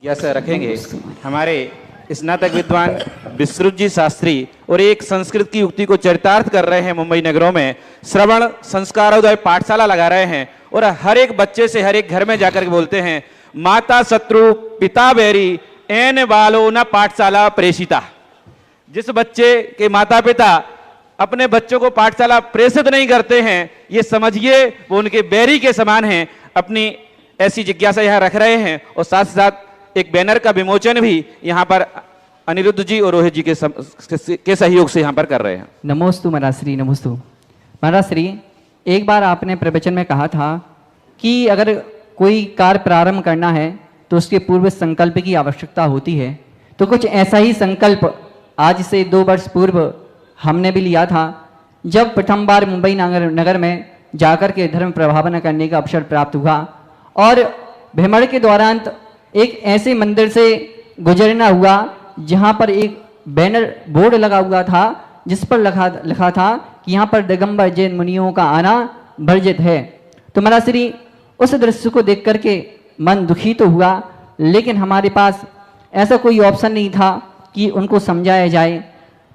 जिज्ञासा रखेंगे हमारे स्नातक विद्वान विश्रुत जी शास्त्री और एक संस्कृत की युक्ति को चरितार्थ कर रहे हैं। मुंबई नगरों में श्रवण संस्कारोदय पाठशाला लगा रहे हैं और हर एक बच्चे से हर एक घर में जाकर के बोलते हैं, माता शत्रु पिता बैरी एन बालो न पाठशाला प्रेषिता। जिस बच्चे के माता पिता अपने बच्चों को पाठशाला प्रेषित नहीं करते हैं, ये समझिए वो उनके बैरी के समान हैं। अपनी ऐसी जिज्ञासा यहाँ रख रहे हैं और साथ साथ एक बैनर का विमोचन भी यहाँ पर अनिरुद्ध जी और रोहित जी के सहयोग से यहाँ पर कर रहे हैं। नमोस्तु महाराज नमोस्तु महाराज श्री। एक बार आपने प्रवचन में कहा था कि अगर कोई कार्य प्रारंभ करना है तो उसके पूर्व संकल्प की आवश्यकता होती है। तो कुछ ऐसा ही संकल्प आज से 2 वर्ष पूर्व हमने भी लिया था, जब प्रथम बार मुंबई नगर में जाकर के धर्म प्रभावना करने का अवसर प्राप्त हुआ और भ्रमण के दौरान एक ऐसे मंदिर से गुजरना हुआ जहाँ पर एक बैनर बोर्ड लगा हुआ था जिस पर लिखा था कि यहाँ पर दिगंबर जैन मुनियों का आना वर्जित है। तो महाराज श्री उस दृश्य को देख करके मन दुखी तो हुआ, लेकिन हमारे पास ऐसा कोई ऑप्शन नहीं था कि उनको समझाया जाए।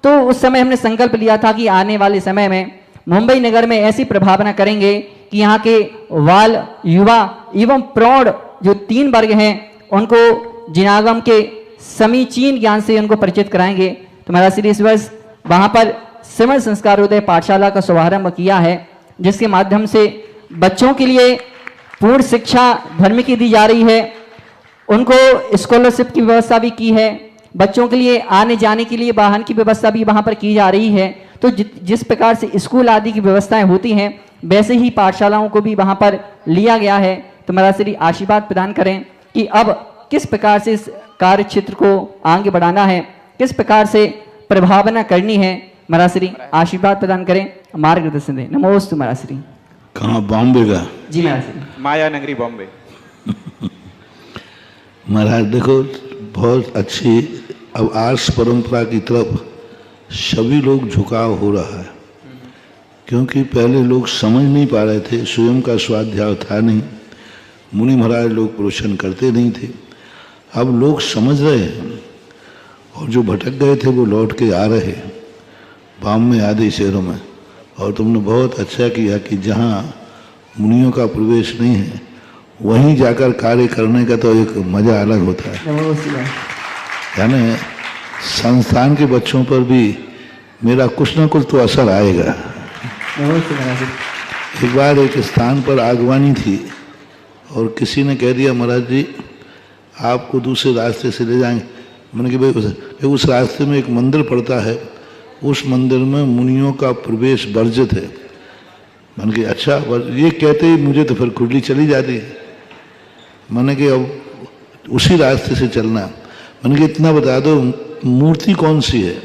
तो उस समय हमने संकल्प लिया था कि आने वाले समय में मुंबई नगर में ऐसी प्रभावना करेंगे कि यहाँ के बाल युवा एवं प्रौढ़ जो 3 वर्ग हैं उनको जिनागम के समीचीन ज्ञान से उनको परिचित कराएंगे। तो महाराज श्री इस वर्ष वहाँ पर श्रवण संस्कारोदय पाठशाला का शुभारंभ किया है, जिसके माध्यम से बच्चों के लिए पूर्ण शिक्षा धर्म की दी जा रही है। उनको स्कॉलरशिप की व्यवस्था भी की है, बच्चों के लिए आने जाने के लिए वाहन की व्यवस्था भी वहाँ पर की जा रही है। तो जिस प्रकार से स्कूल आदि की व्यवस्थाएं होती हैं वैसे ही पाठशालाओं को भी वहाँ पर लिया गया है। तो महाराज श्री आशीर्वाद प्रदान करें कि अब किस प्रकार से इस कार्य क्षेत्र को आगे बढ़ाना है, किस प्रकार से प्रभावना करनी है। महाराज श्री आशीर्वाद प्रदान करें, मार्गदर्शन दें। नमोस्तु महाराज श्री। कहाँ बॉम्बे का? जी महाराज श्री। माया नगरी बॉम्बे। महाराज देखो बहुत अच्छी, अब आर्ष परंपरा की तरफ सभी लोग झुकाव हो रहा है, क्योंकि पहले लोग समझ नहीं पा रहे थे, स्वयं का स्वाध्याय था नहीं, मुनि महाराज लोग प्रवचन करते नहीं थे। अब लोग समझ रहे हैं और जो भटक गए थे वो लौट के आ रहे हैं बॉम्बे आदि शहरों में। और तुमने बहुत अच्छा किया कि जहाँ मुनियों का प्रवेश नहीं है वहीं जाकर कार्य करने का तो एक मजा अलग होता है। यानी संस्थान के बच्चों पर भी मेरा कुछ ना कुछ तो असर आएगा। एक बार एक स्थान पर आगवानी थी और किसी ने कह दिया, महाराज जी आपको दूसरे रास्ते से ले जाएंगे। मैंने कि भाई उस रास्ते में एक मंदिर पड़ता है, उस मंदिर में मुनियों का प्रवेश वर्जित है। मैंने कि अच्छा, ये कहते ही मुझे तो फिर खुजली चली जाती है। मैंने कि अब उसी रास्ते से चलना। मैंने कि इतना बता दो मूर्ति कौन सी है?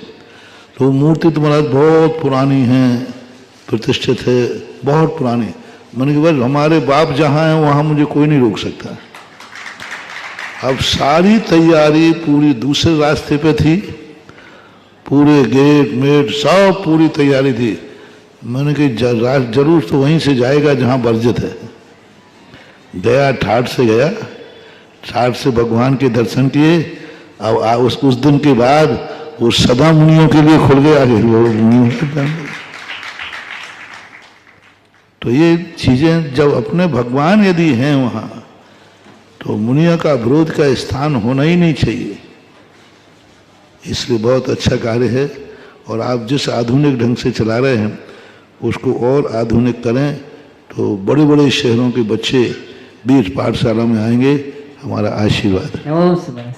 तो मूर्ति तो महाराज बहुत पुरानी है, प्रतिष्ठित है, बहुत पुरानी। मैंने कि बस हमारे बाप जहाँ हैं वहाँ मुझे कोई नहीं रोक सकता। अब सारी तैयारी पूरी दूसरे रास्ते पे थी, पूरे गेट मेट सब पूरी तैयारी थी। मैंने कि जरूर तो वहीं से जाएगा जहाँ वर्जित है। गया, ठाठ से गया, ठाठ से भगवान के दर्शन किए। अब उस दिन के बाद वो सदा मुनियों के लिए खुल गया। तो ये चीजें जब अपने भगवान यदि हैं वहाँ तो मुनियों का विरोध का स्थान होना ही नहीं चाहिए। इसलिए बहुत अच्छा कार्य है और आप जिस आधुनिक ढंग से चला रहे हैं उसको और आधुनिक करें तो बड़े बड़े शहरों के बच्चे भी इस पाठशाला में आएंगे। हमारा आशीर्वाद है।